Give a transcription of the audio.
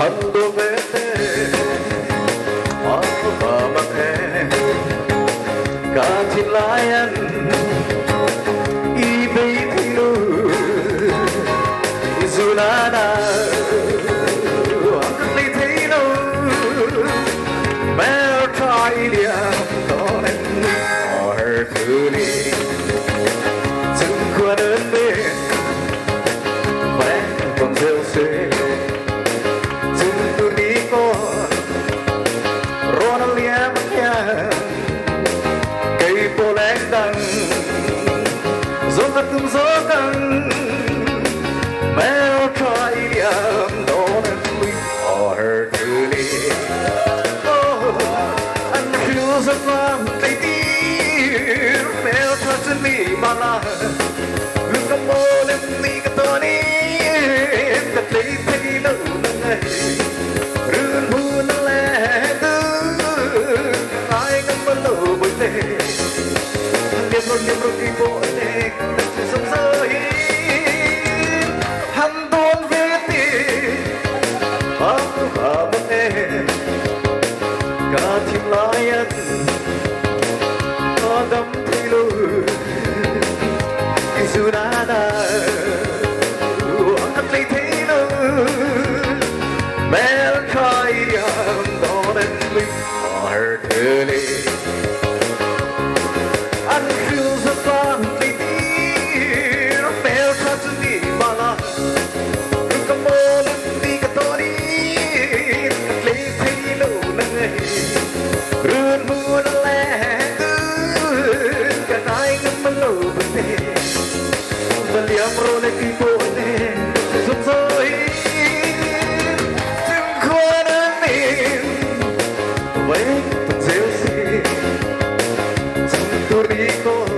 hando vete apa mate katilayan ibe tinu izunana angli tinu mer kalliam donen Herthuli từng qua đến bên ven con rêu xê từng tu đi con hriatthiamna cây bồ lén đằng gió cắt tung gió căng mèo kalliam donen Herthuli anh hiểu rất vang tay tiếng mèo thật mi mala hương cầm mô lên mi cái to ní thật lấy thấy lâu ngày rươn buồn lẻ tư ai ngắm lâu bồi tê niềm rồi kỳ bộ tê đặt sông rơi hắn tuôn về tiền áo và bất em cả thiên lai anh có đắm thì lùi dù đã đã anh lấy thế nào mẹ kalliam donen Herthuli anh feel the fun đi đi mẹ thật đi mà là đừng có mơ lên đi cả tôi đi lấy thế nào này rươn mưa nó lẻ cả ai ngắm lâu bên đây kalliam rồi kỳ bộ này rụng rơi từng khoa đơn mình với phần rêu xì từng tu đi con